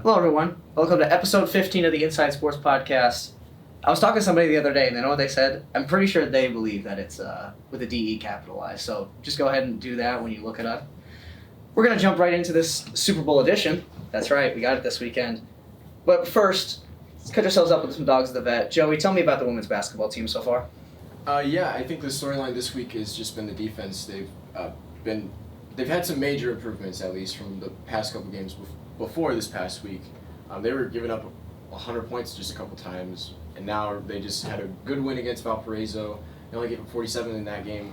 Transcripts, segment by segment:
Hello, everyone. Welcome to episode 15 of the Inside Sports Podcast. I was talking to somebody the other day, and they know what they said? I'm pretty sure they believe that it's with a DE capitalized, so just go ahead and do that when you look it up. We're going to jump right into this Super Bowl edition. That's right, we got it this weekend. But first, let's catch ourselves up with some dogs at the vet. Joey, tell me about the women's basketball team so far. Yeah, I think the storyline this week has just been the defense. They've had some major improvements, at least from the past couple games before this past week. They were giving up 100 points just a couple times, and now they just had a good win against Valparaiso. They only gave up 47 in that game.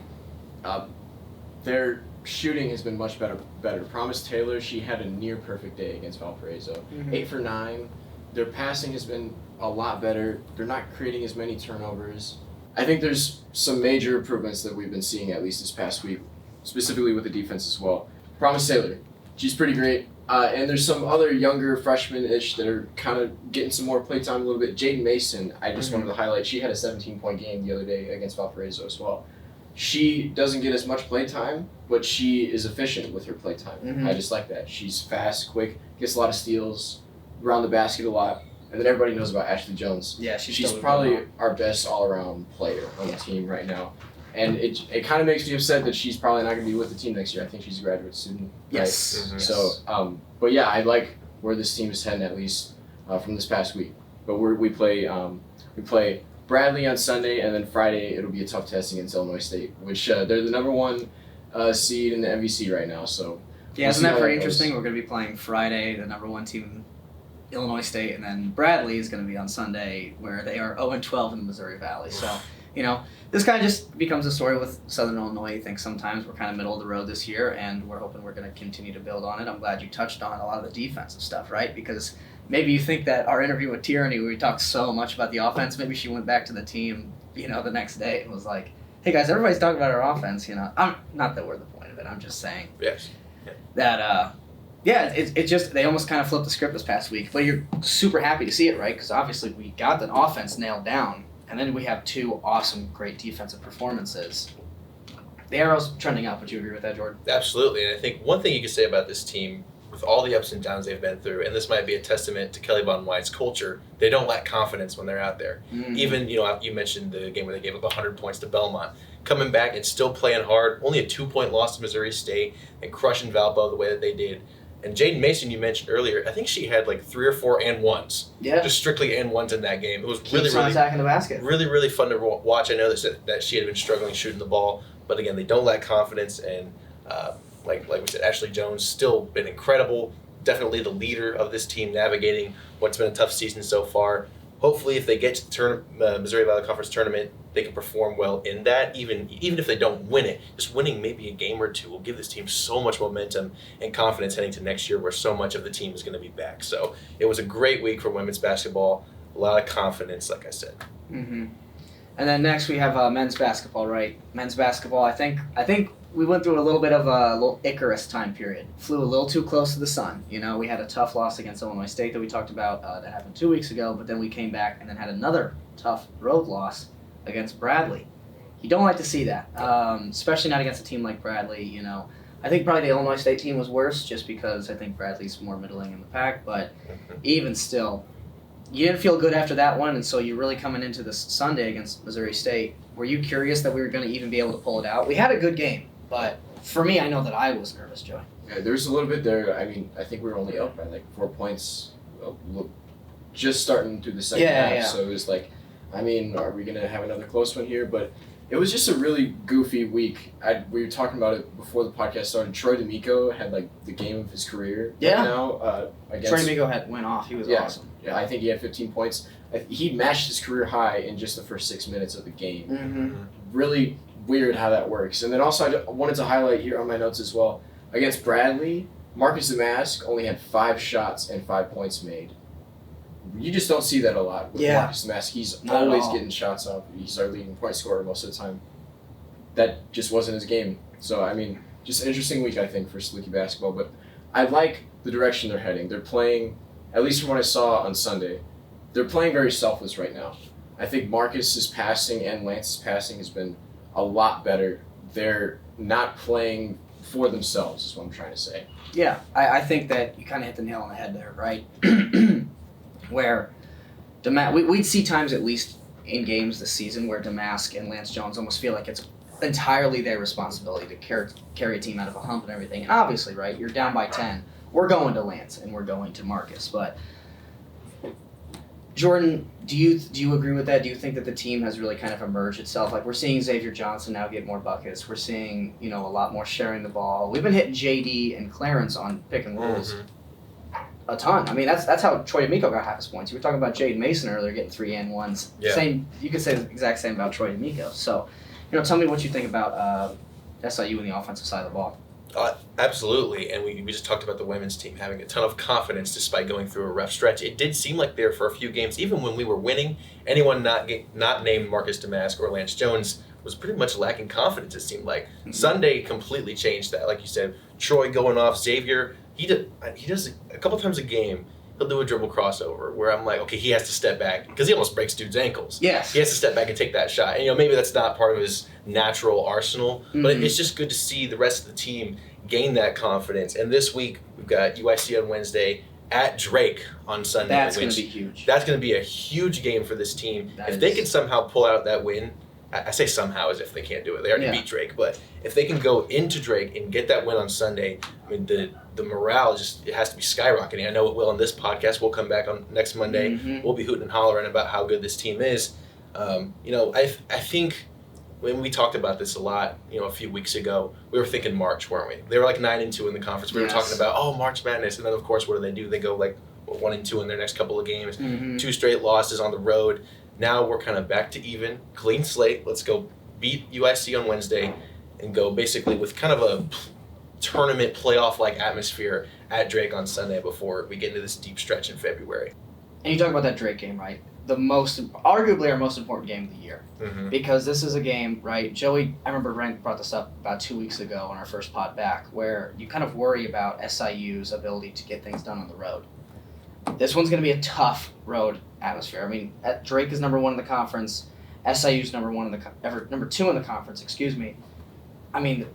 Their shooting has been much better. Promise Taylor, she had a near perfect day against Valparaiso. 8 for 9. Their passing has been a lot better. They're not creating as many turnovers. I think there's some major improvements that we've been seeing at least this past week, specifically with the defense as well. Promise Taylor, she's pretty great. And there's some other younger freshmen-ish that are kind of getting some more play time a little bit. Jaden Mason, I just wanted to highlight, she had a 17-point game the other day against Valparaiso as well. She doesn't get as much play time, but she is efficient with her play time. I just like that. She's fast, quick, gets a lot of steals, around the basket a lot. And then everybody knows about Ashley Jones. Yeah, she's probably our best all-around player on the team right now. And it kind of makes me upset that she's probably not going to be with the team next year. I think she's a graduate student. Yes. Right? So, but yeah, I like where this team is heading at least from this past week. But we play Bradley on Sunday, and then Friday it'll be a tough test against Illinois State, which they're the number one seed in the MVC right now. So yeah, isn't that pretty interesting? We're going to be playing Friday, the number one team, Illinois State, and then Bradley is going to be on Sunday, where they are 0-12 in the Missouri Valley. So, this kind of just becomes a story with Southern Illinois. I think sometimes we're kind of middle of the road this year, and we're hoping we're going to continue to build on it. I'm glad you touched on a lot of the defensive stuff, right? Because maybe you think that our interview with Tierney, where we talked so much about the offense, maybe she went back to the team, the next day and was like, hey guys, everybody's talking about our offense, I'm not that we're the point of it. I'm just saying that, it's just, they almost kind of flipped the script this past week, but you're super happy to see it, right? Because obviously we got the offense nailed down, and then we have two awesome, great defensive performances. The arrow's trending up. Would you agree with that, Jordan? Absolutely, and I think one thing you could say about this team, with all the ups and downs they've been through, and this might be a testament to Kelly Von White's culture, they don't lack confidence when they're out there. Even, you mentioned the game where they gave up 100 points to Belmont. Coming back and still playing hard, only a 2-point loss to Missouri State, and crushing Valpo the way that they did. And Jaden Mason, you mentioned earlier, I think she had like 3 or 4 and ones. Yeah. Just strictly and ones in that game. It was really attacking the basket. Really, really fun to watch. I know that she had been struggling shooting the ball, but again, they don't lack confidence. And like we said, Ashley Jones still been incredible. Definitely the leader of this team, navigating what's been a tough season so far. Hopefully, if they get to the Missouri Valley Conference tournament, they can perform well in that. Even if they don't win it, just winning maybe a game or two will give this team so much momentum and confidence heading to next year, where so much of the team is going to be back. So it was a great week for women's basketball. A lot of confidence, like I said. And then next we have men's basketball, right? Men's basketball, I think we went through a little bit of a little Icarus time period. Flew a little too close to the sun. We had a tough loss against Illinois State that we talked about that happened 2 weeks ago, but then we came back and then had another tough road loss against Bradley. You don't like to see that, especially not against a team like Bradley. I think probably the Illinois State team was worse just because I think Bradley's more middling in the pack, but even still, you didn't feel good after that one, and so you're really coming into this Sunday against Missouri State. Were you curious that we were going to even be able to pull it out? We had a good game, but for me, I know that I was nervous, Joey. Yeah, there's a little bit there. I mean, I think we were only up by like 4 points, just starting through the second half. Yeah. So it was like, are we going to have another close one here? But it was just a really goofy week. We were talking about it before the podcast started. Troy D'Amico had like the game of his career right now. Troy D'Amico went off. He was awesome. Yeah, I think he had 15 points. He matched his career high in just the first 6 minutes of the game. Really weird how that works. And then also I wanted to highlight here on my notes as well, against Bradley, Marcus Damask only had 5 shots and 5 points made. You just don't see that a lot with Marcus Damask. He's always getting shots up. He's our leading point scorer most of the time. That just wasn't his game. So, just an interesting week, I think, for Saluki basketball. But I like the direction they're heading. They're playing, at least from what I saw on Sunday, they're playing very selfless right now. I think Marcus's passing and Lance's passing has been a lot better. They're not playing for themselves, is what I'm trying to say. Yeah, I think that you kind of hit the nail on the head there, right? Where we'd see times at least in games this season where Damask and Lance Jones almost feel like it's entirely their responsibility to carry a team out of a hump and everything. And obviously, right, you're down by 10. We're going to Lance and we're going to Marcus. But Jordan, do you agree with that? Do you think that the team has really kind of emerged itself? Like, we're seeing Xavier Johnson now get more buckets. We're seeing, a lot more sharing the ball. We've been hitting JD and Clarence on pick and rolls a ton. I mean, that's how Troy D'Amico got half his points. You were talking about Jaden Mason earlier getting 3 and 1s. Yeah. Same. You could say the exact same about Troy D'Amico. So, tell me what you think about SIU and the offensive side of the ball. Absolutely, and we just talked about the women's team having a ton of confidence despite going through a rough stretch. It did seem like there for a few games, even when we were winning, anyone not named Marcus Damask or Lance Jones was pretty much lacking confidence, it seemed like. Mm-hmm. Sunday completely changed that. Like you said, Troy going off, Xavier, he does a couple times a game, he'll do a dribble crossover where I'm like, okay, he has to step back because he almost breaks dude's ankles. Yes. He has to step back and take that shot. And, maybe that's not part of his natural arsenal, but it's just good to see the rest of the team gain that confidence. And this week, we've got UIC on Wednesday, at Drake on Sunday. That's going to be huge. That's going to be a huge game for this team. If they can somehow pull out that win, I say somehow as if they can't do it. They already beat Drake. But if they can go into Drake and get that win on Sunday, I mean, the morale it has to be skyrocketing. I know it will on this podcast. We'll come back on next Monday. Mm-hmm. We'll be hooting and hollering about how good this team is. I think when we talked about this a lot, a few weeks ago, we were thinking March, weren't we? They were like 9-2 in the conference. We were talking about, March Madness. And then, of course, what do? They go like 1-2 in their next couple of games, 2 straight losses on the road. Now we're kind of back to even, clean slate. Let's go beat UIC on Wednesday and go basically with kind of a tournament playoff-like atmosphere at Drake on Sunday before we get into this deep stretch in February. And you talk about that Drake game, right? Arguably our most important game of the year. Mm-hmm. Because this is a game, right? Joey, I remember Rank brought this up about 2 weeks ago on our first pod back, where you kind of worry about SIU's ability to get things done on the road. This one's going to be a tough road atmosphere. I mean, Drake is number 1 in the conference. SIU's number 2 in the conference, excuse me. I mean,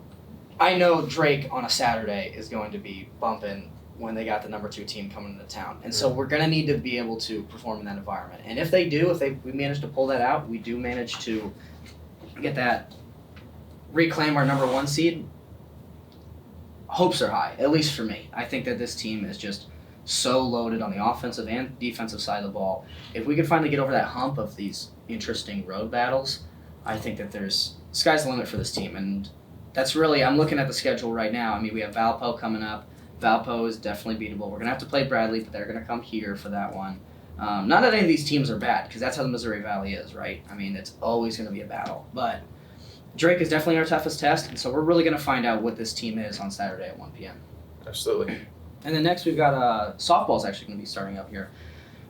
I know Drake on a Saturday is going to be bumping when they got the number 2 team coming into town. And so we're going to need to be able to perform in that environment. And if we manage to pull that out, we do manage to get that, reclaim our number 1 seed, hopes are high, at least for me. I think that this team is just so loaded on the offensive and defensive side of the ball. If we can finally get over that hump of these interesting road battles, I think that sky's the limit for this team. And that's really, I'm looking at the schedule right now. I mean, we have Valpo coming up. Valpo is definitely beatable. We're going to have to play Bradley, but they're going to come here for that one. Not that any of these teams are bad, because that's how the Missouri Valley is, right? I mean, it's always going to be a battle. But Drake is definitely our toughest test, and so we're really going to find out what this team is on Saturday at 1 p.m. Absolutely. And then next we've got softball's actually going to be starting up here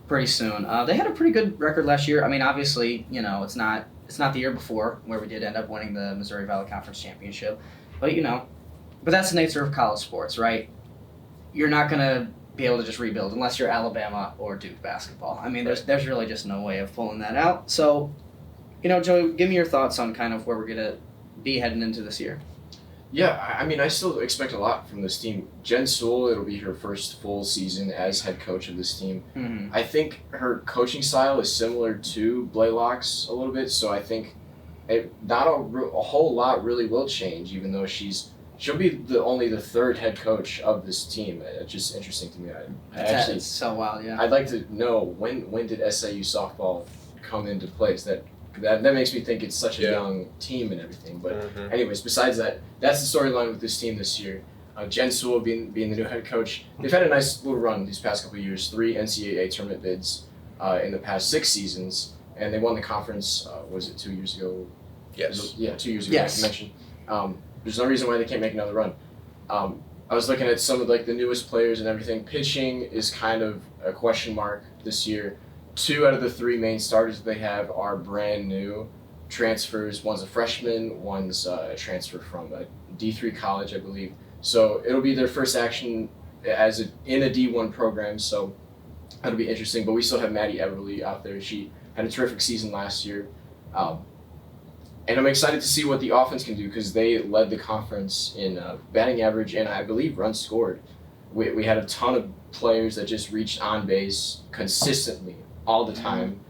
pretty soon. They had a pretty good record last year. I mean, obviously, it's not the year before where we did end up winning the Missouri Valley Conference Championship. But, but that's the nature of college sports, right? You're not going to be able to just rebuild unless you're Alabama or Duke basketball. I mean, there's really just no way of pulling that out. So, Joey, give me your thoughts on kind of where we're going to be heading into this year. Yeah, I mean, I still expect a lot from this team. Jen Sewell, it'll be her first full season as head coach of this team. Mm-hmm. I think her coaching style is similar to Blaylock's a little bit, so I think not a whole lot really will change, even though she'll be only the third head coach of this team. It's just interesting to me. It's so wild, yeah. I'd like to know when did SIU softball come into place? That makes me think it's such a young team and everything. But anyways, besides that, that's the storyline with this team this year. Jen Sewell being the new head coach. They've had a nice little run these past couple of years. 3 NCAA tournament bids in the past 6 seasons, and they won the conference. Was it 2 years ago? Yes. 2 years ago. Yes. Like I mentioned. There's no reason why they can't make another run. I was looking at some of the newest players and everything. Pitching is kind of a question mark this year. 2 out of the 3 main starters that they have are brand new transfers. One's a freshman, one's a transfer from a D3 college, I believe. So it'll be their first action in a D1 program, so that'll be interesting. But we still have Maddie Everly out there. She had a terrific season last year. And I'm excited to see what the offense can do because they led the conference in batting average and I believe runs scored. We had a ton of players that just reached on base consistently all the time.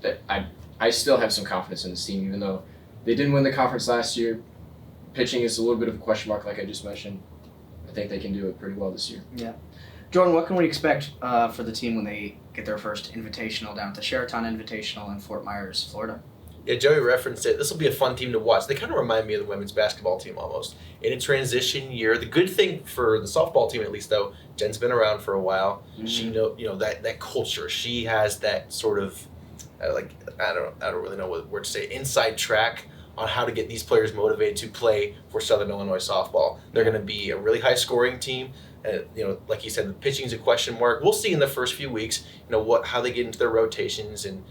That I still have some confidence in this team, even though they didn't win the conference last year. Pitching is a little bit of a question mark, like I just mentioned. I think they can do it pretty well this year. Yeah. Jordan, what can we expect for the team when they get their first invitational down at the Sheraton Invitational in Fort Myers, Florida? Yeah, Joey referenced it. This will be a fun team to watch. They kind of remind me of the women's basketball team almost. In a transition year, the good thing for the softball team, at least though, Jen's been around for a while. Mm-hmm. She that culture. She has that sort of I don't really know what word to say, inside track on how to get these players motivated to play for Southern Illinois softball. They're going to be a really high scoring team. Like you said, the pitching is a question mark. We'll see in the first few weeks, how they get into their rotations and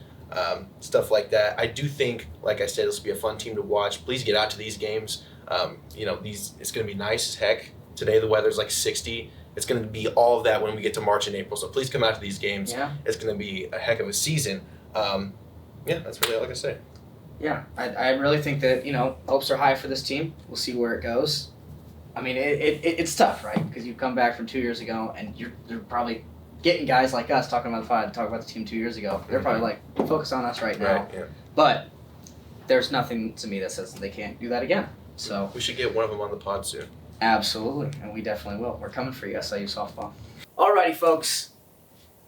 stuff like that. I do think, like I said, this will be a fun team to watch. Please get out to these games. It's going to be nice as heck. Today the weather's like 60. It's going to be all of that when we get to March and April. So please come out to these games. Yeah. It's going to be a heck of a season. That's really all I can say. Yeah, I really think that, hopes are high for this team. We'll see where it goes. I mean, it's tough, right? Because you've come back from 2 years ago, and you're probably getting guys like us talking about the team 2 years ago. They're probably like, focus on us right now. Right, yeah. But there's nothing to me that says that they can't do that again. So we should get one of them on the pod soon. Absolutely, and we definitely will. We're coming for you, SIU softball. Alrighty, folks.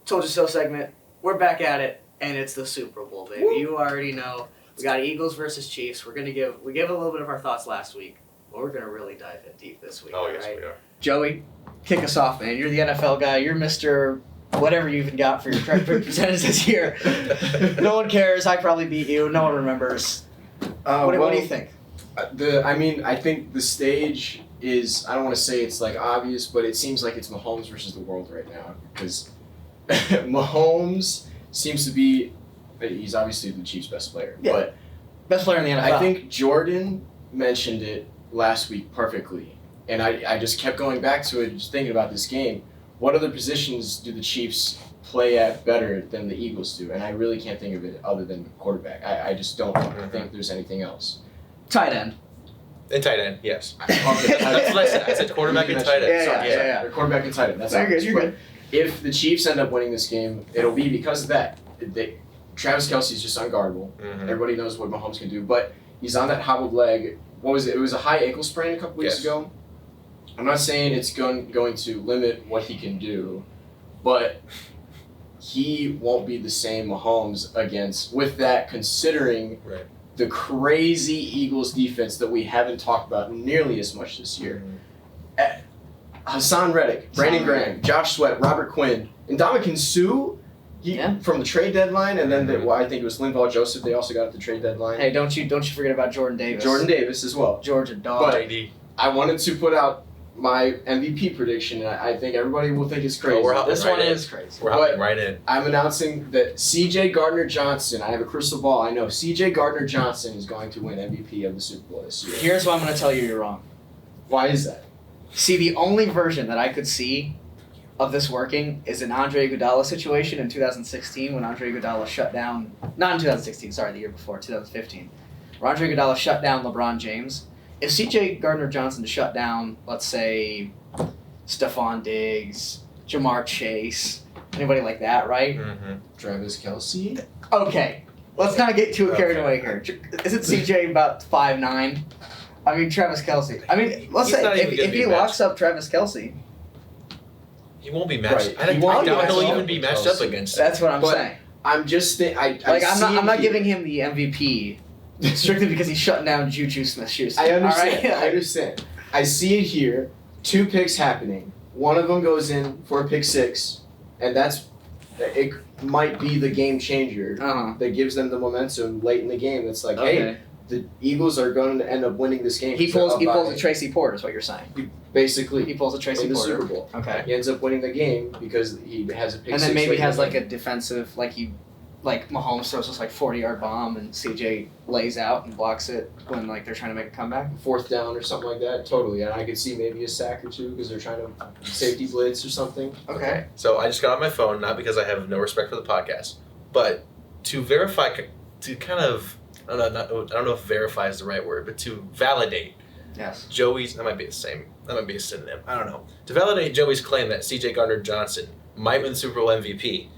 Told you so segment. We're back at it, and it's the Super Bowl, baby. Woo! You already know. We got Eagles versus Chiefs. We gave a little bit of our thoughts last week, but we're gonna really dive in deep this week. Oh, yes, right? we are. Joey, kick us off, man. You're the NFL guy. You're Mr. Whatever you even got for your percentage this year. No one cares. I probably beat you. No one remembers. What do you think? I think the stage is, I don't want to say it's like obvious, but it seems like it's Mahomes versus the world right now, because Mahomes seems to be, he's obviously the Chiefs' best player, but best player in the NFL. I think Jordan mentioned it last week perfectly, and I just kept going back to it, just thinking about this game. What other positions do the Chiefs play at better than the Eagles do? And I really can't think of it other than quarterback. I just don't think there's anything else. Tight end. And tight end, yes. Okay, that's what I said. I said quarterback and tight end. Yeah. Or quarterback and tight end. That's good. You're good. If the Chiefs end up winning this game, it'll be because of that. Travis Kelce's just unguardable. Mm-hmm. Everybody knows what Mahomes can do, but he's on that hobbled leg. What was it? It was a high ankle sprain a couple weeks ago. I'm not saying it's going to limit what he can do, but he won't be the same Mahomes with that, considering the crazy Eagles defense that we haven't talked about nearly as much this year. Mm-hmm. Hassan Reddick, Brandon Graham, Josh Sweat, Robert Quinn, and Ndamukong Suh from the trade deadline, and then I think it was Linval Joseph they also got at the trade deadline. Hey, don't you forget about Jordan Davis. Jordan Davis as well. Georgia dog. But I wanted to put out my MVP prediction, and I think everybody will think it's crazy. This one is crazy. We're hopping right in. I'm announcing that C.J. Gardner-Johnson, I have a crystal ball, I know C.J. Gardner-Johnson is going to win MVP of the Super Bowl this year. Here's why I'm going to tell you you're wrong. Why is that? See, the only version that I could see of this working is an Andre Iguodala situation in 2016 when Andre Iguodala shut down, not in 2016, sorry, the year before, 2015, where Andre Iguodala shut down LeBron James. If C.J. Gardner-Johnson shut down, let's say, Stephon Diggs, Jamar Chase, anybody like that, right? Mm-hmm. Travis Kelce? Okay, let's not get too carried away here. Isn't C.J. about 5'9"? I mean, Travis Kelce. I mean, let's say if he locks up Travis Kelce, he won't be matched. Right. I doubt he'll even be matched up against him. That's what I'm saying. I'm just I'm not giving him the MVP strictly because he's shutting down Juju Smith-Schuster. I understand. Right? I understand. I see it here. 2 picks happening. One of them goes in for a pick 6, and it might be the game changer that gives them the momentum late in the game. That's like, hey, the Eagles are going to end up winning this game. He pulls a Tracy Porter, is what you're saying. Basically, he pulls a Tracy Porter in the Super Bowl. Okay, he ends up winning the game because he has a pick 6. And then maybe has like a defensive, like Mahomes throws this 40-yard bomb and CJ lays out and blocks it when they're trying to make a comeback. 4th down or something like that. Totally, and I could see maybe a sack or 2 because they're trying to safety blitz or something. Okay. So I just got on my phone, not because I have no respect for the podcast, but to verify, to kind of, I don't know if verify is the right word, but to validate Yes. Joey's, that might be the same. That might be a synonym. I don't know. To validate Joey's claim that C.J. Gardner-Johnson might win the Super Bowl MVP,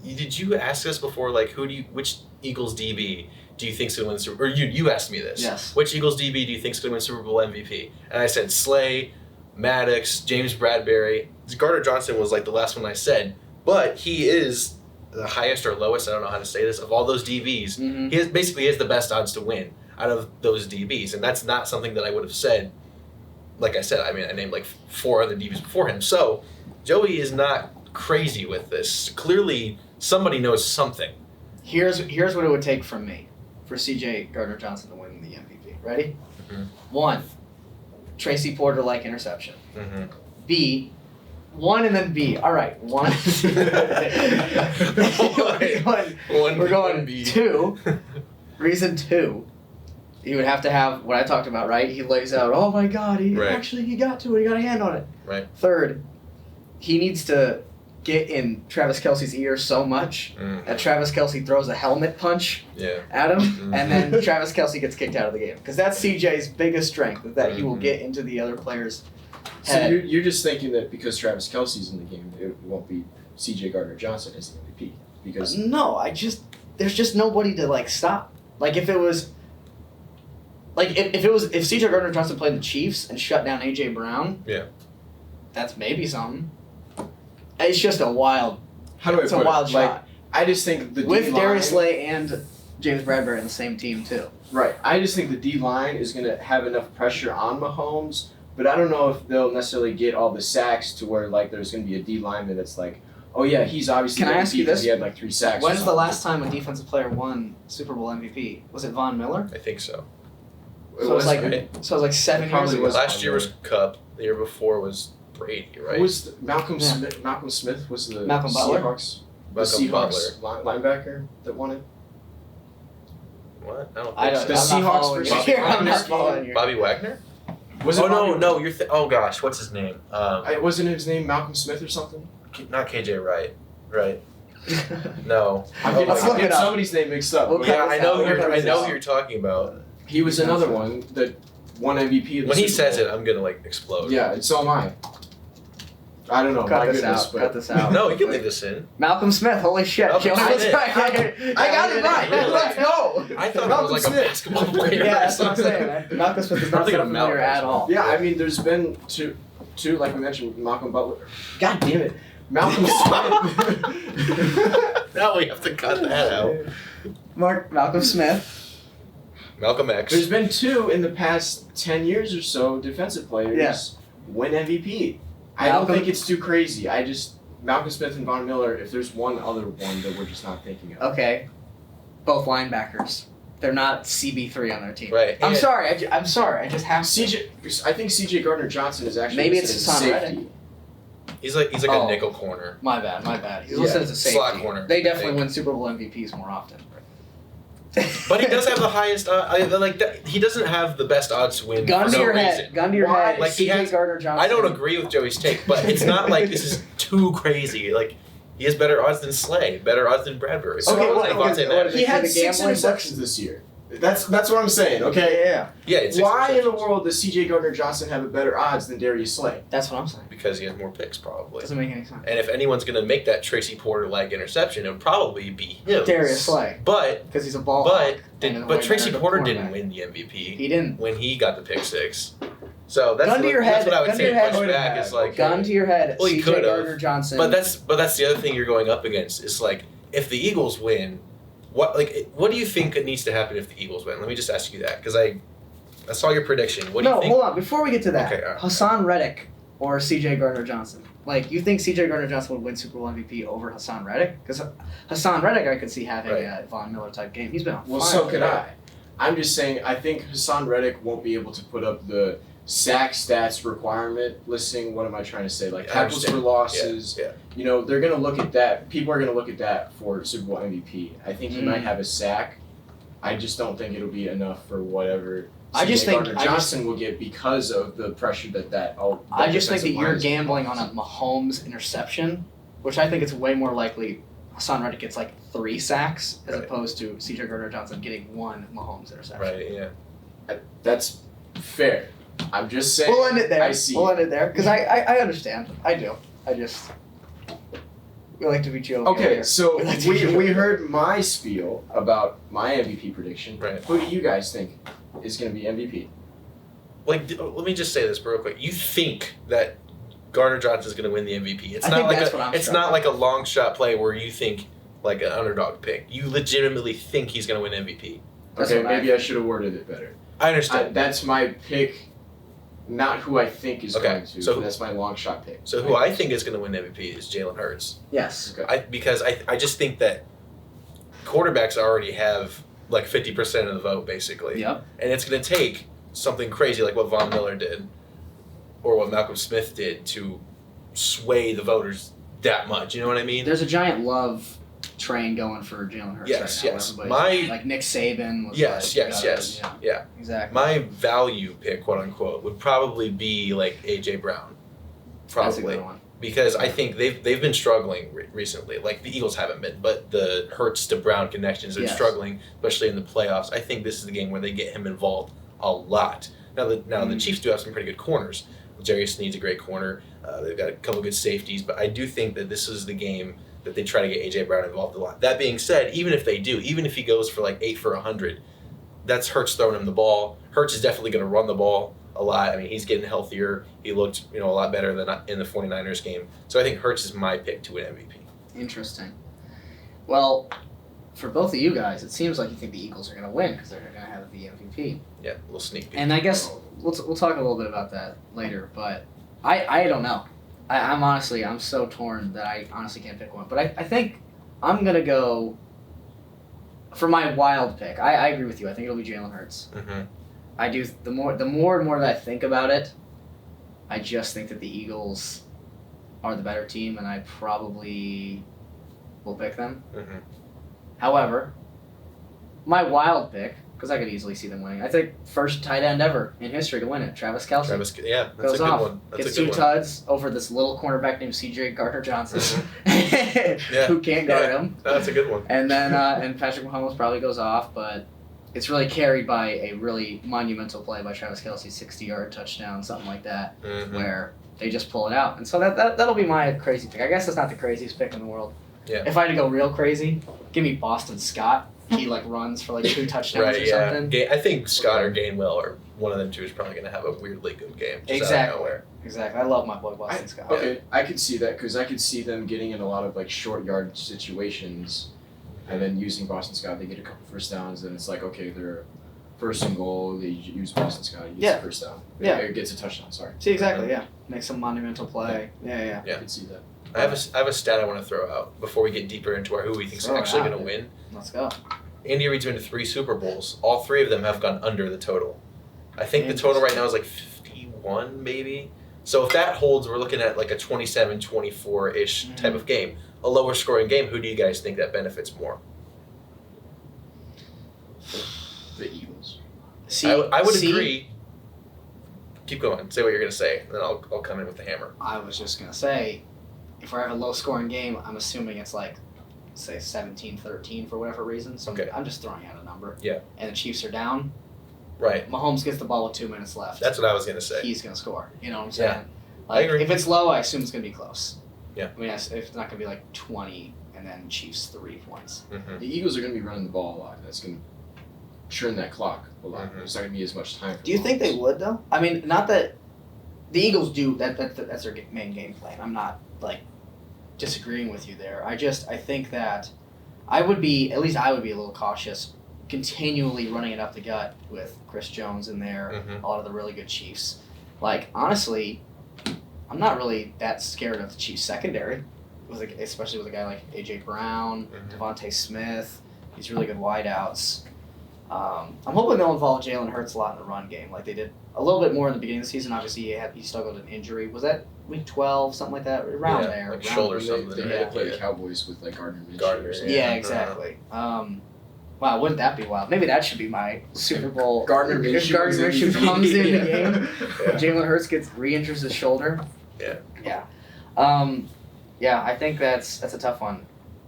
did you ask us before, like, which Eagles DB do you think's going to win the Super Bowl? Or you asked me this. Yes. Which Eagles DB do you think's going to win Super Bowl MVP? And I said Slay, Maddox, James Bradbury. Gardner-Johnson was, like, the last one I said. But he is the highest or lowest, I don't know how to say this, of all those DBs. Mm-hmm. He has the best odds to win out of those DBs. And that's not something that I would have said. Like I said, I named like 4 other DBs before him. So Joey is not crazy with this. Clearly, somebody knows something. Here's what it would take from me for C.J. Gardner-Johnson to win the MVP. Ready? Mm-hmm. 1, Tracy Porter-like interception. Mm-hmm. B, 1 and then B. All right, 1. We're going B. 2. Reason 2. He would have to have what I talked about, right? He lays out, oh my God, he got to it. He got a hand on it. Right. 3rd, he needs to get in Travis Kelce's ear so much that Travis Kelce throws a helmet punch at him, and then Travis Kelce gets kicked out of the game. Because that's CJ's biggest strength, is that he will get into the other player's head. So you're just thinking that because Travis Kelce's in the game, it won't be C.J. Gardner-Johnson as the MVP? Because No, there's just nobody to, like, stop. Like, if C.J. Gardner-Johnson played the Chiefs and shut down A.J. Brown, that's maybe something. It's just a wild, how do I it's put a wild it? shot. Like, I just think the With D-line, Darius Slay and James Bradbury on the same team, too. Right. I just think the D-line is going to have enough pressure on Mahomes, but I don't know if they'll necessarily get all the sacks to where, like, there's going to be a D-lineman that's like, oh yeah, he's obviously Can I ask you this? He had like 3 sacks. When's the last time a defensive player won Super Bowl MVP? Was it Von Miller? I think so. So it was like 7 years Probably ago. was. Last year was Cup. The year before was Brady, right? Who was Malcolm Smith? Malcolm Smith was the Malcolm Butler? Seahawks. The Malcolm Seahawks linebacker that won it. What? I don't think I don't. so. The I'm not Seahawks following versus you here. I'm Bobby not following you. Bobby Wagner? Was it? No, you're. Oh gosh, what's his name? Wasn't his name Malcolm Smith or something? Not KJ Wright, right? No. I'm Let's look getting it up. somebody's name mixed up. We'll but Yeah, cut I this know out. who We'll cut I this know out. who you're talking about. he was another one that won MVP. Of the When he Super says Bowl. it, I'm gonna like explode. Yeah, and so am I. I don't know. Cut my this goodness, out. but Cut this out. No, you can leave this in. Malcolm Smith. Holy shit. Malcolm Joey was Smith. right. I got it right. Really? Let's go. I thought Malcolm it was like Smith. a basketball player. Yeah, that's what I'm saying, man. Malcolm Smith is I'm not thinking of familiar Malcolm. at all. Yeah, I mean, there's been two, like we mentioned, Malcolm Butler. God damn it, Malcolm Smith. Now we have to cut that out. Malcolm Smith. Malcolm X. There's been 2 in the past 10 years or so defensive players win MVP. I don't Malcolm- think it's too crazy. Malcolm Smith and Von Miller, if there's one other one that we're just not thinking of. Okay. Both linebackers. They're not CB3 on their team. Right. I'm And- sorry. I'm sorry. I just have to. I think CJ Gardner-Johnson is actually Maybe listed it's as Hassan safety. Reddick. He's like Oh. a nickel corner. My bad. He's Yeah. listed as a safety. Slot corner, They I definitely think. win Super Bowl MVPs more often. But he does have the highest. He doesn't have the best odds to win Gun for to no your reason. head. Gun to your Why? head. Like, he CJ has- Gardner-Johnson. I don't agree with Joey's take, but it's not like this is too crazy. Like, he has better odds than Slay, better odds than Bradbury. Okay, So what- Devontae what- Maddox. He had The 6 gambling interceptions this year. That's what I'm saying, okay? Yeah. Yeah, it's 6 Why in the receptions. world does CJ Gardner-Johnson have a better odds than Darius Slay? That's what I'm saying. Because he has more picks, probably. Doesn't make any sense. And if anyone's going to make that Tracy Porter-like interception, it would probably be him. Darius Slay. But Because he's a ball but hawk and is way Tracy better Porter quarterback. didn't win the MVP He didn't. when he got the pick 6. So that's Gun to what, your that's head, what I would gun to say. your head. Push back is like, Gun to your head. Well, he CJ could've. Gardner-Johnson. but that's the other thing you're going up against. Is like, if the Eagles win, what do you think needs to happen if the Eagles win? Let me just ask you that, because I saw your prediction. What do you think? hold on. Before we get to that, Okay, all right. Hassan Reddick or CJ Gardner-Johnson. Like, you think CJ Gardner-Johnson would win Super Bowl MVP over Hassan Reddick? Because Hassan Reddick, I could see having Right. a Von Miller type game. He's been on Well, fire. so could I. I'm just saying, I think Hassan Reddick won't be able to put up the sack stats requirement listing. What am I trying to say? Like I tackles for understand. losses. Yeah. You know, they're going to look at that. People are going to look at that for Super Bowl MVP. I think he Mm. might have a sack. I just don't think it'll be enough for whatever I just think- Johnson will get because of the pressure that I just think that defensive line you're is gambling on gonna a Mahomes interception, which I think it's way more likely Hassan Reddick gets like 3 sacks as Right. opposed to CJ Gardner-Johnson getting 1 Mahomes interception. Right. Yeah. That's fair. I'm just saying. We'll end it there. I see. We'll end it there because I understand. I do. I just we like to be joking. Okay, so We like to be we joking. heard my spiel about my MVP prediction. Right. Who do you guys think is going to be MVP? Like, let me just say this real quick. You think that Gardner Johnson's going to win the MVP? It's I not think like that's what I'm it's not like a long shot play where you think like an underdog pick. You legitimately think he's going to win MVP. That's Okay, what I maybe I should have worded it better. I understand. That's my pick, not who I think is Okay, going to. so- but that's my long shot pick. So who I think is going to win MVP is Jalen Hurts. Yes. Okay. Because I just think that quarterbacks already have like 50% of the vote basically. Yep. And it's going to take something crazy like what Von Miller did or what Malcolm Smith did to sway the voters that much. You know what I mean? There's a giant love train going for Jalen Hurts Yes, right now. yes. Everybody's like Nick Saban was Yes, like, yes. Yeah. Exactly. My value pick, quote unquote, would probably be like AJ Brown. That's a Probably. good one. Because I think they've been struggling recently. Like the Eagles haven't been, but the Hurts to Brown connections are Yes. struggling, especially in the playoffs. I think this is the game where they get him involved a lot. Now the Chiefs do have some pretty good corners. Jerry Sneed's a great corner. They've got a couple good safeties, but I do think that this is the game that they try to get AJ Brown involved a lot. That being said, even if they do, even if he goes for like 8 for 100, that's Hurts throwing him the ball. Hurts is definitely going to run the ball a lot. I mean, he's getting healthier. He looked, a lot better than in the 49ers game. So I think Hurts is my pick to win MVP. Interesting. Well, for both of you guys, it seems like you think the Eagles are going to win because they're going to have the MVP. Yeah, a little sneak peek. And I guess we'll talk a little bit about that later, but I don't know. I'm so torn that I honestly can't pick one. But I think I'm going to go for my wild pick. I agree with you. I think it'll be Jalen Hurts. Mm-hmm. I do. The more and more that I think about it, I just think that the Eagles are the better team, and I probably will pick them. Mm-hmm. However, my wild pick, because I could easily see them winning, I think first tight end ever in history to win it, Travis Kelce. That's Goes a good off. one. That's Gets a 2 good one. tuds over this little cornerback named C.J. Gardner-Johnson, Yeah. who can't guard him. No, that's a good one. And then and Patrick Mahomes probably goes off, but it's really carried by a really monumental play by Travis Kelce, 60-yard touchdown, something like that, Mm-hmm. where they just pull it out. And so that'll be my crazy pick. I guess it's not the craziest pick in the world. Yeah. If I had to go real crazy, give me Boston Scott. He runs for 2 touchdowns Right, or yeah. something. I think Scott or Gainwell or one of them two is probably going to have a weirdly good game. Just Out of Exactly. nowhere. Exactly. I love my boy Boston Scott. Okay, I could see that because I could see them getting in a lot of short yard situations, and then using Boston Scott. They get a couple first downs, and it's like okay, they're first and goal. They use Boston Scott. He gets Yeah. the first down. Yeah. It gets a touchdown. Sorry. See, exactly, yeah. Make some monumental play. Yeah. Yeah. I could see that. I have a stat I want to throw out before we get deeper into who we think is Throw it actually out. going to win. Let's go. Andy Reid's been to 3 Super Bowls. All 3 of them have gone under the total. I think the total right now is 51 maybe. So if that holds, we're looking at a 27-24-ish type of game. A lower scoring game. Who do you guys think that benefits more? The Eagles. See, I would agree. Keep going. Say what you're going to say, and then I'll come in with the hammer. I was just going to say, if we're having a low-scoring game, I'm assuming it's say 17-13 for whatever reason. So Okay. I'm just throwing out a number. Yeah. And the Chiefs are down. Right. Mahomes gets the ball with 2 minutes left. That's what I was going to say. He's going to score. You know what I'm saying? Yeah. I agree. If it's low, I assume it's going to be close. Yeah. I mean, if it's not going to be 20 and then Chiefs 3 points. Mm-hmm. The Eagles are going to be running the ball a lot. That's going to churn that clock a lot. Mhm. There's not going to be as much time. For Do you think they Mahomes. would though? I mean, not that the Eagles do. That's their main game plan. I'm not disagreeing with you there. I think that I would be a little cautious, continually running it up the gut with Chris Jones in there. Mhm. A lot of the really good Chiefs. Honestly, I'm not really that scared of the Chiefs secondary, especially with a guy like AJ Brown, Mhm. Devontae Smith. These really good wideouts. I'm hoping they'll involve Jalen Hurts a lot in the run game, like they did a little bit more in the beginning of the season. Obviously, he struggled with an injury. Was that week 12, something like that? Around Yeah, there. like around shoulder They, something. they had to play Yeah. the Cowboys with Gardner Minshew. Gardner, or something. Yeah, Yeah. exactly. Wow, wouldn't that be wild? Maybe that should be my Super Bowl. Gardner If Minshew Gardner was in Minshew the comes in the game. game, Yeah. Jalen Hurts re-injures his shoulder. Yeah. Yeah. Yeah, I think that's a tough one.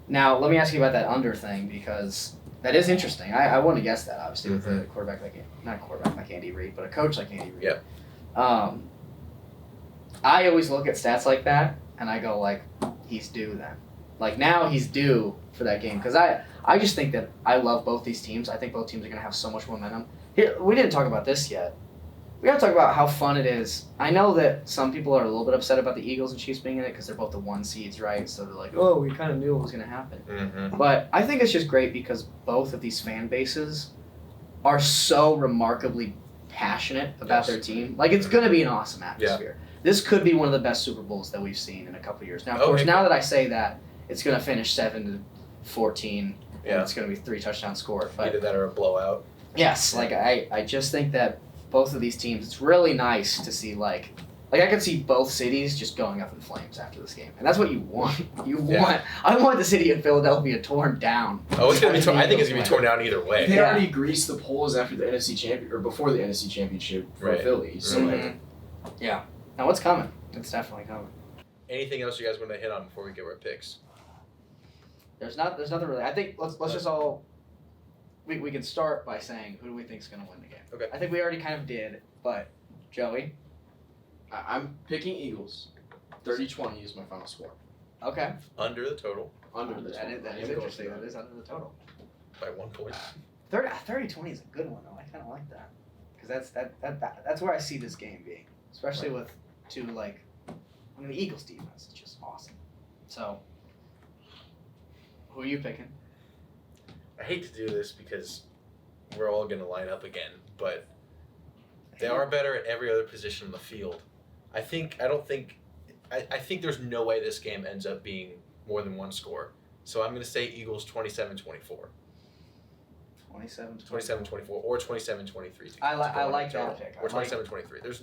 Now, let me ask you about that under thing because That is interesting. I wouldn't have guessed that, obviously, with a quarterback not a quarterback like Andy Reid, but a coach like Andy Reid. Yeah. I always look at stats like that, and I go, like, he's due then. Like, now he's due for that game. Because I just think that I love both these teams. I think both teams are going to have so much momentum. Here, we didn't talk about this yet. We got to talk about how fun it is. I know that some people are a little bit upset about the Eagles and Chiefs being in it because they're both the 1 seeds, right? So they're like, oh, we kind of knew it was going to happen. Mm-hmm. But I think it's just great because both of these fan bases are so remarkably passionate about their team. Like, it's going to be an awesome atmosphere. Yeah. This could be one of the best Super Bowls that we've seen in a couple of years. Now, of course, now that I say that, it's going to finish 7-14, and it's going to be 3 touchdowns scored. But either that or a blowout. Yes, like I just think that both of these teams, it's really nice to see like I could see both cities just going up in flames after this game, and that's what you want. I want the city of Philadelphia torn down. Oh, it's gonna be. I think it's gonna be torn down either way. They already greased the polls after the NFC champion or before the NFC championship for Philly. So yeah. Now what's coming? It's definitely coming. Anything else you guys want to hit on before we get our picks? There's nothing really. I think let's just all. We can start by saying who do we think is going to win the game. Okay. I think we already kind of did, but Joey? I'm picking Eagles. 30-20 is my final score. Okay. Under the total. Under the total. That is interesting. That is under the total. By 1 point. 30-20 is a good one, though. I kind of like that. Because that's where I see this game being. Especially with two, the Eagles defense is just awesome. So, who are you picking? I hate to do this because we're all going to line up again, but they are better at every other position on the field. I think there's no way this game ends up being more than 1 score. So I'm going to say Eagles 27-24. 27-24 or 27-23. I like that pick. Or 27-23. There's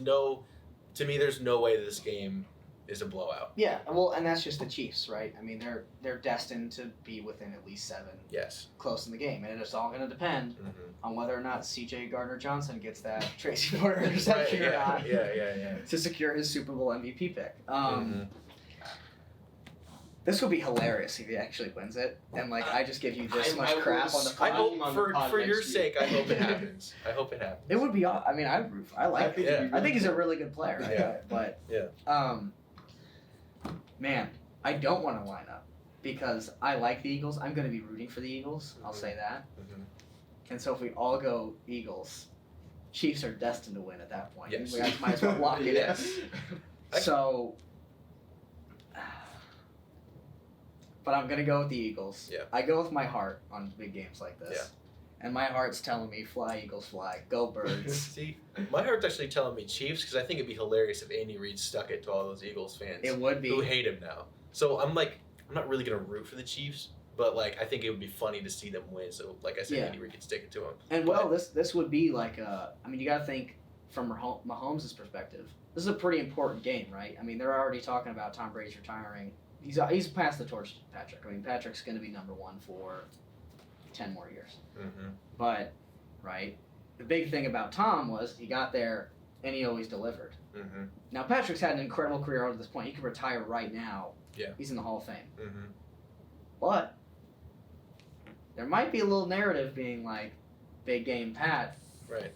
no way this game is a blowout. Yeah, well, and that's just the Chiefs, right? I mean, they're destined to be within at least 7. Yes. Close in the game, and it's all going to depend on whether or not C.J. Gardner-Johnson gets that Tracy Porter interception or not. Yeah. To secure his Super Bowl MVP pick. This would be hilarious if he actually wins it, and I just give you this much crap on the I hope for your sake, I hope it happens. It would be. I mean, I like it. I think he's a really good player. But man, I don't want to line up because I like the Eagles. I'm going to be rooting for the Eagles. I'll say that. And so if we all go Eagles, Chiefs are destined to win at that point. Yes. We might as well lock it in. So. But I'm going to go with the Eagles. Yeah. I go with my heart on big games like this. Yeah. And my heart's telling me, fly, Eagles, fly. Go, Birds. See, my heart's actually telling me Chiefs because I think it'd be hilarious if Andy Reid stuck it to all those Eagles fans. It would be. Who hate him now. So I'm not really going to root for the Chiefs, but I think it would be funny to see them win. So like I said, Andy Reid could stick it to him. And this would be you got to think from Mahomes' perspective. This is a pretty important game, right? I mean, they're already talking about Tom Brady's retiring. He's passed the torch to Patrick. I mean, Patrick's going to be number 1 for 10 more years. But, right, the big thing about Tom was he got there and he always delivered. Now, Patrick's had an incredible career up to this point. He could retire right now. Yeah. He's in the Hall of Fame. But there might be a little narrative being big game Pat. Right.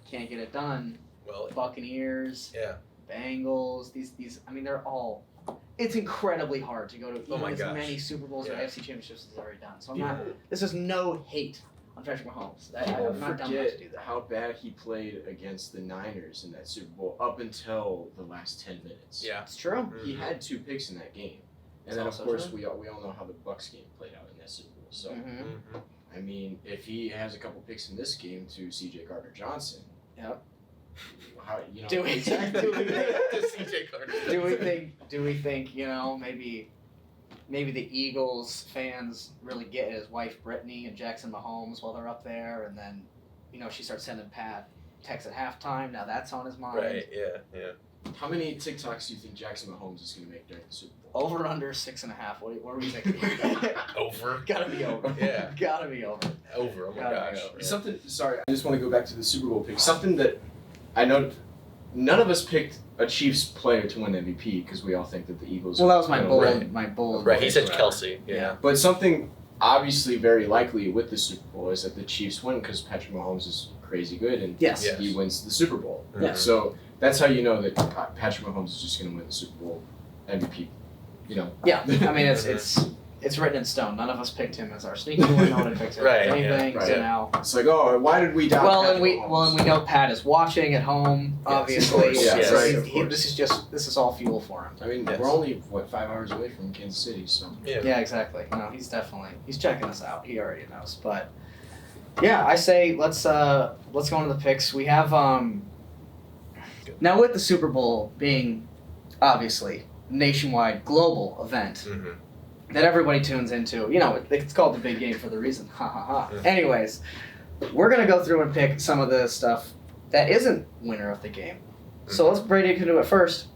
Can't get it done. Well, Buccaneers. Yeah. Bengals. These. I mean, they're all. It's incredibly hard to go to even as many Super Bowls or AFC championships as they've already done. So this is no hate on Patrick Mahomes. I'm not dumb enough to do that. How bad he played against the Niners in that Super Bowl up until the last 10 minutes. Yeah, it's true. He had 2 picks in that game, and then of course we all know how the Bucs game played out in that Super Bowl. So I mean, if he has a couple picks in this game to C.J. Gardner-Johnson, how do we think maybe the Eagles fans really get his wife Brittany and Jackson Mahomes while they're up there, and then she starts sending Pat texts at halftime. Now that's on his mind. Right. Yeah. How many TikToks do you think Jackson Mahomes is going to make during the Super Bowl? Over under 6.5. What are we thinking? Over. Gotta be over. Yeah. Gotta be over. Over. Oh my gosh. Something. Sorry, I just want to go back to the Super Bowl pick. Something that I know none of us picked a Chiefs player to win MVP because we all think that the Eagles. Well, that was my bold. Right. He said Kelsey. Yeah. But something obviously very likely with the Super Bowl is that the Chiefs win because Patrick Mahomes is crazy good and Yes. he wins the Super Bowl. Yes. So that's how you know that Patrick Mahomes is just going to win the Super Bowl MVP. Yeah, I mean it's written in stone. None of us picked him as our sneaky one. No one picked him Right, anything. yeah, right. So now, It's like, oh, why did we doubt Patrick Mahomes? and we know Pat is watching at home. Obviously, course, yes, So right, of course. this is all fuel for him. I mean, Yes. we're only 5 hours away from Kansas City, so Yeah, exactly. No, he's checking us out. He already knows. But yeah, I say let's go into the picks. We have now with the Super Bowl being obviously nationwide global event that everybody tunes into. It's called the big game for the reason. Ha ha ha. Mhm. Anyways, we're gonna go through and pick some of the stuff that isn't winner of the game. So let's break into it first.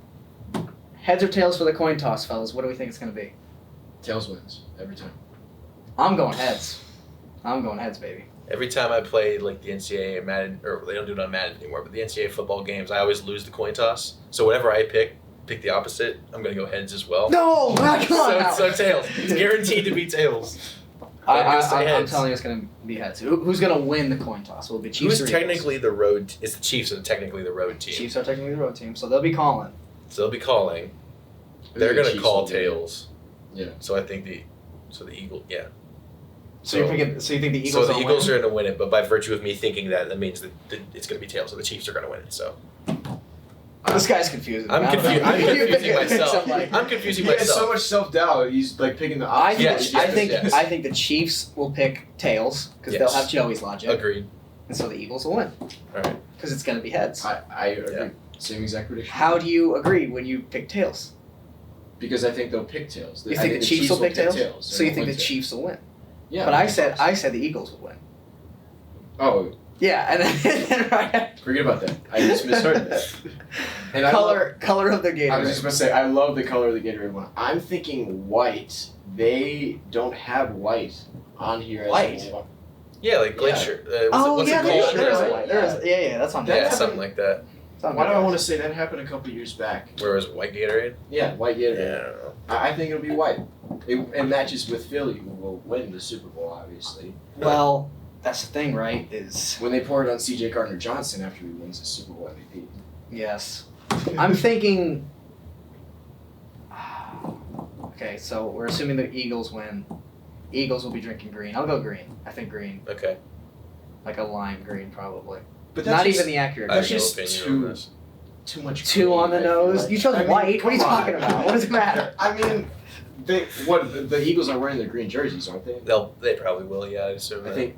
Heads or tails for the coin toss, fellas? What do we think it's gonna be? Tails wins every time. I'm going heads. I'm going heads, baby. Every time I play like the NCAA Madden, or they don't do it on Madden anymore, but the NCAA football games, I always lose the coin toss. So whatever I pick the opposite. I'm gonna go heads as well. No, come on now. So tails. It's guaranteed to be tails. I'm telling you, it's gonna be heads. Who's gonna win the coin toss? Will it be Chiefs? Who's or technically the road? It's the Chiefs are technically the road team. Eagles? Chiefs are technically the road team, so they'll be calling. So they'll be calling. They're gonna call tails. Yeah. So I think the Eagles. Yeah. So you think the Eagles? So the will Eagles win? are gonna win it, but by virtue of me thinking that means that it's gonna be tails. So the Chiefs are gonna win it. So. This guy's confusing. I'm confused. I'm confusing myself. Like, I'm confusing He has myself. so much self-doubt. He's like picking the I opposite. think Yes. I think the Chiefs will pick tails because Yes. they'll have Joey's logic, Agreed. and so the Eagles will win. All right. Because it's gonna be heads. I agree. Yeah. Same exact prediction. How do you agree when you pick tails? Because I think they'll pick tails. You think the Chiefs will pick tails? So you think the Chiefs? Chiefs will win? Yeah. But I said the Eagles would win. Oh, Yeah, and then right after, forget about that. I just misheard that. And color of the Gatorade. I was just going to say, I love the color of the Gatorade one. I'm thinking white. They don't have white on here. White? As Yeah, like glacier. What's yeah, it there called? is a right? white. There is, yeah, that's on Yeah, there. something like that. Why do I want to say that happened a couple years back? Where was white Gatorade? Yeah, white Yeah, Gatorade. I don't know. I think it'll be white. It matches with Philly, who will win the Super Bowl, obviously. Well, that's the thing, right? Is When they pour it on C.J. Gardner-Johnson after he wins the Super Bowl MVP. yes, I'm thinking. Okay, so we're assuming the Eagles win. Eagles will be drinking green. I'll go green. I think green, Okay. like a lime green, probably. But Not even the accurate. I have green. no just opinion on this. too much. Two green, on the I feel nose. like. You chose I mean, white. What are you come on. talking about? What does it matter? I mean, the Eagles are wearing their green jerseys, aren't they? They probably will. Yeah, I assume. I think.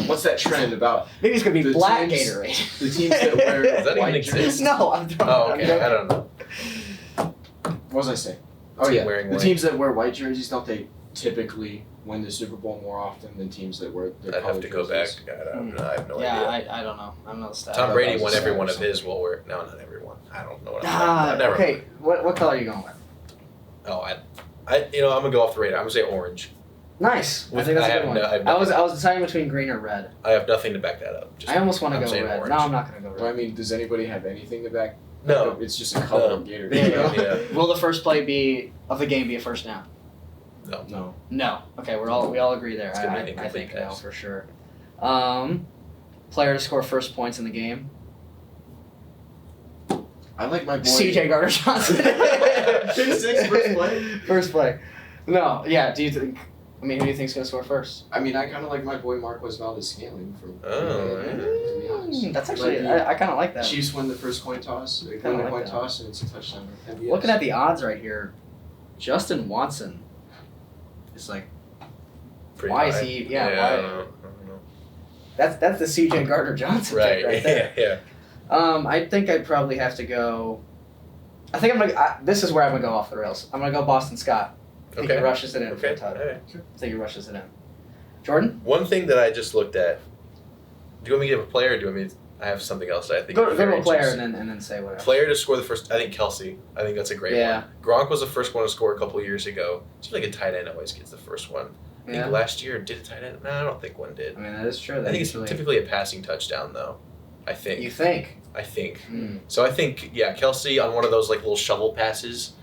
What's that trend about Maybe it's gonna be The black teams- Gatorade. the teams that wear Does that even white exist? jerseys? No, I'm throwing. Oh, I'm okay. joking. I don't know. What was I saying? Oh Team yeah, wearing the white. teams that wear white jerseys, don't they typically win the Super Bowl more often than teams that wear their I'd have colored to go back. jerseys? I have no Yeah, idea. I don't know. I'm not a stat. Tom that Brady was won a every stat one or of his something. will wear. No, not everyone. I don't know what I'm talking about. I've never. Okay, what color are you going with? Oh, I'm gonna go off the radar. I'm gonna say orange. Nice. I With- think that's I a have good one. no- I have I was nothing. deciding between green or red. I have nothing to back that up. I almost want to I'm go saying red. orange. No, I'm not gonna go Well, I red. mean, does anybody have anything to back? No. It's just a color No. of Gatorade. Yeah, you know? Yeah. Will the first play of the game be a first down? No. No. Okay, we all agree there. It's gonna be an I incomplete think no pass. for sure. Player to score first points in the game. I like my boy. C.J. Gardner-Johnson. Pick six, first play? First play. No. Yeah. Do you think? I mean, who do you think's gonna score first? I mean, I kind of like my boy Marquez Valdez-Scantling from. Oh, to be honest. That's actually. Like I kind of like that. Chiefs win the first coin toss. They Kinda win the like coin that. toss, and it's a touchdown. MVS. Looking at the odds right here, Justin Watson is like Pretty Why is high. he- yeah, I why- don't know. that's the C.J. Gardner-Johnson Right. pick right there. Yeah. I think I'd probably have to go. I think I'm gonna. This is where I'm gonna go off the rails. I'm gonna go Boston Scott. I think Okay. he rushes it in for a Okay. touchdown. Alright. I think he rushes it in. Jordan, One thing that I just looked at. Do you want me to give a player, or do you want me to? I have something else that I think. go is to very a player interesting. and then say whatever. Player to score the first. I think Kelsey. I think that's a great Yeah. one. Gronk was the first one to score a couple of years ago. Seems like a tight end always gets the first one. I think Yeah. last year did a tight end. No, I don't think one did. I mean that is true. I That think it's usually. typically a passing touchdown though. I think. You think? I think. Mm. So I think Kelsey on one of those like little shovel passes.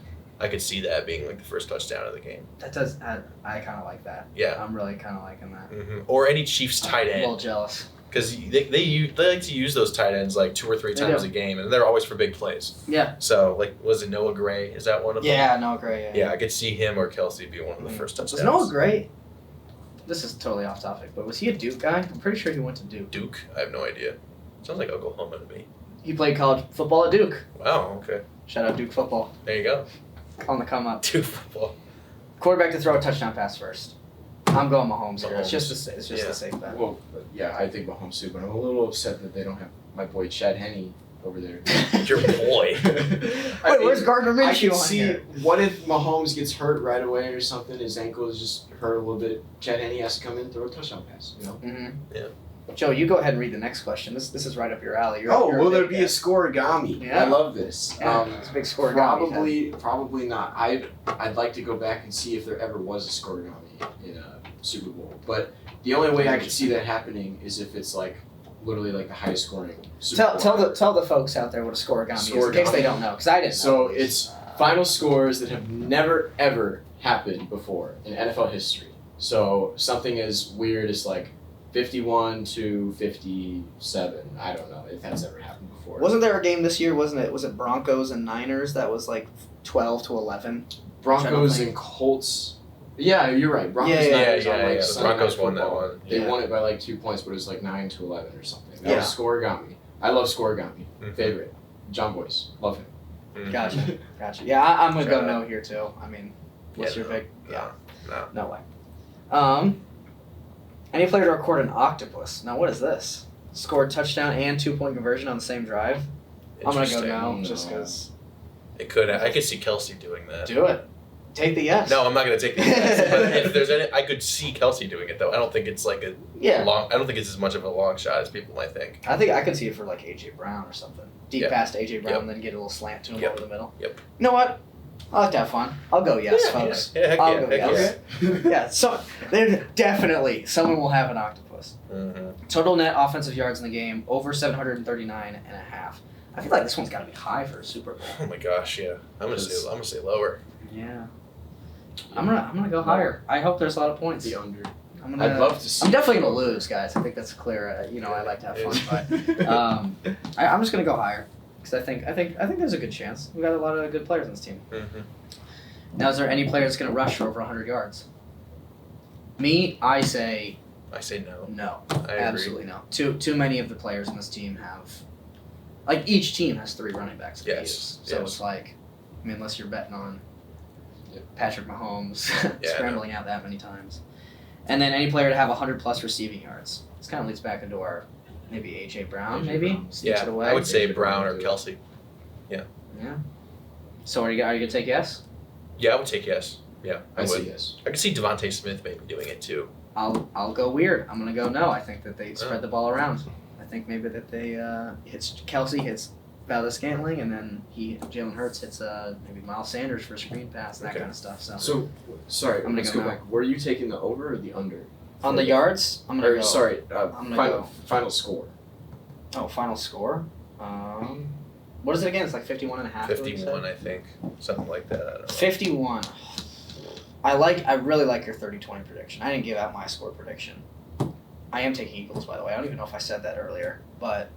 I could see that being like the first touchdown of the game. That does. I kind of like that. Yeah. I'm really kind of liking that. Or any Chiefs tight I'm a little end, jealous. because they like to use those tight ends like 2 or 3 They times do. a game, and they're always for big plays. Yeah. So like, was it Noah Gray? Is that one of them? Yeah. No, great. Yeah, I could see him or Kelsey be one of the first touchdowns. Was Noah Gray? This is totally off topic, but was he a Duke guy? I'm pretty sure he went to Duke. Duke? I have no idea. Sounds like Oklahoma to me. He played college football at Duke. Wow. Okay. Shout out Duke football There you go. on the come up. Duke football. Quarterback to throw a touchdown pass first. I'm going Mahomes here. It's Mahomes. just a safe bet. Well, yeah, I think Mahomes too, but I'm a little upset that they don't have my boy Chad Henne over there. Your boy. Wait, where's Gardner I Minshew can on see, here? what if Mahomes gets hurt right away or something, his ankle is just hurt a little bit, Chad Henne has to come in and throw a touchdown pass, you know? Mm-hmm. Yeah. Joe, you go ahead and read the next question. This is right up your alley. Will there be a scoregami? Yeah. I love this. Yeah, it's a big scoregami. Probably not. I'd like to go back and see if there ever was a scoregami in a Super Bowl. But the only way I could see that happening is if it's like literally like the highest scoring Super Bowl. Tell the folks out there what a scoregami is in case they don't know, because I didn't know. So it's final scores that have never ever happened before in NFL history. So something as weird as like 51 to 57. I don't know if that's ever happened before. Wasn't there a game this year? Wasn't it? Was it Broncos and Niners that was like 12 to 11? Broncos think- and Colts. Yeah, you're right. Broncos Yeah, and yeah, Niners on, yeah. like, The Sunday Broncos Night won that Football. one. They Yeah. won it by like 2 points, but it was like 9 to 11 or something. That Yeah. was scoregami. I love scoregami. Mhm. Favorite. John Boyce. Love him. Mhm. Gotcha. Yeah, I'm gonna go Shout out. no here too. I mean, what's Yeah, your pick? No. No way. Any player to record an octopus. Now, what is this? Scored touchdown and 2-point conversion on the same drive. I'm gonna go Interesting. no, just because. It could. I could see Kelsey doing that. Do it. Take the yes. No, I'm not gonna take the yes. But if there's any, I could see Kelsey doing it though. I don't think it's like a Yeah. long. I don't think it's as much of a long shot as people might think. I think I could see it for like AJ Brown or something. Deep Yep. pass to AJ Brown, Yep. then get a little slant to him Yep. over the middle. Yep. You know what? I like to have fun. I'll go yes, folks. Yeah, heck I'll yeah, go heck yes. yeah. Yeah, so there definitely someone will have an octopus. Mm-hmm. Total net offensive yards in the game over 739 and a half. I feel like this one's got to be high for a Super Bowl. Oh my gosh, yeah. I'm gonna say lower. Yeah. I'm gonna go higher. I hope there's a lot of points. The under. I'm gonna. I'd love to see. I'm definitely gonna lose, guys. I think that's clear. I like to have fun, but I'm just gonna go higher because I think there's a good chance. We got a lot of good players on this team. Mm-hmm. Now, is there any player that's gonna rush for over 100 yards? Me, I say no. no. I agree. Absolutely no. Too many of the players on this team have, like each team has 3 running backs. to Yes, use. So yes. it's like, I mean, unless you're betting on Yep. Patrick Mahomes Yeah, scrambling out that many times, and then any player to have 100+ receiving yards. This kind of leads back into our maybe AJ Brown, AJ maybe Brown. sneaks Yeah, it away. I would say AJ Brown or Brown, Kelsey. Yeah. So are you gonna take yes? Yeah, I would take yes. Yeah, I I would. see yes. I could see Devontae Smith maybe doing it too. I'll go weird. I'm gonna go no. I think that they Oh. spread the ball around. I think maybe that they Kelsey hits Valdez Scantling, and then Jalen Hurts hits maybe Miles Sanders for a screen pass and that Okay. kind of stuff. So, So, sorry, I'm gonna let's go go no. back. Were you taking the over or the under? on the yards, I'm gonna Or, go. sorry, gonna final, go. final score. Oh, final score. What is it again? It's like 51 and a half. 51, I think, something like that. I don't know. 51. I really like your 30-20 prediction. I didn't give out my score prediction. I am taking Eagles, by the way. I don't even know if I said that earlier, but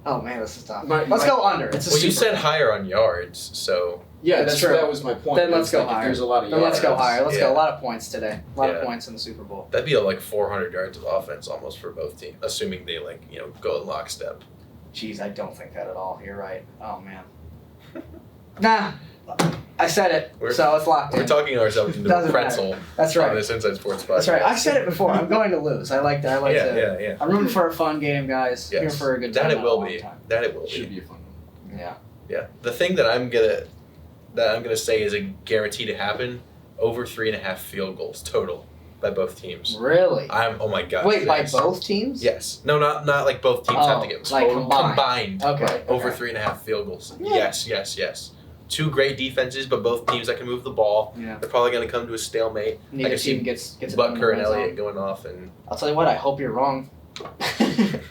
oh man, this is tough. Let's go under. It's a Well, you Super said higher on yards, so Yeah, That's true. that was my point. Then let's It's go like if higher. There's a lot of Then let's go yards. higher. Let's go. Yeah. A lot of points today. A lot of Yeah. points in the Super Bowl. that'd be like 400 yards of offense almost for both teams, assuming they go in lockstep. Jeez, I don't think that at all. You're right. Oh man. Nah, I said it. So it's locked We're in. talking ourselves into a Doesn't pretzel That's on right. this Inside Sports podcast. That's right. I said it before. I'm going to lose. I like that. I like to. Yeah. I'm rooting for a fun game, guys. Here Yes. for a good time. That it not a will long be. time. That it will Should be. be a fun one. Yeah. Yeah. The thing that I'm gonna say is a guarantee to happen: over 3.5 field goals total by both teams. Really? Oh my gosh. Wait, by yes. both teams? Yes. No, not like both teams have to get like total- combined. Okay. Right, over okay. 3.5 field goals. Yeah. Yes. 2 great defenses, but both teams that can move the ball. Yeah. They're probably going to come to a stalemate. Neither can see team gets it done in the Butker and red zone. Elliott going off, and I'll tell you what. I hope you're wrong.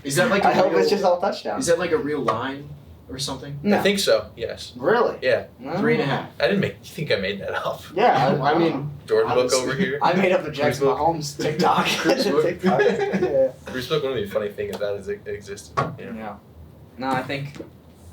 Is that like I hope it's just all touchdowns. Is that like a real line or something? No. I think so. Yes. Really? Yeah. No. 3.5. I didn't make. You think I made that up? Yeah, I mean, Jordan Book honestly. over here. I made up a Jackson Book. Mahomes TikTok. Chris Book. TikTok. Yeah. Bruce Book wouldn't be a funny thing if that existed. Yeah. Yeah. No, I think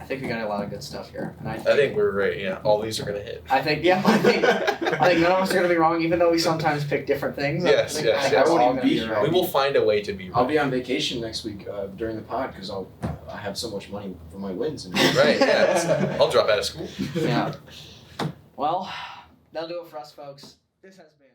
we got a lot of good stuff here, and I think we're right. Yeah. All these are gonna hit. I think none of us are gonna be wrong, even though we sometimes pick different things. Yes, yes, I think yes. we're all I won't gonna even be right. We will find a way to be right. I'll be on vacation next week during the pod because I have so much money for my wins. And Right. Yeah. I'll drop out of school. Yeah. Well, that'll do it for us, folks. This has been.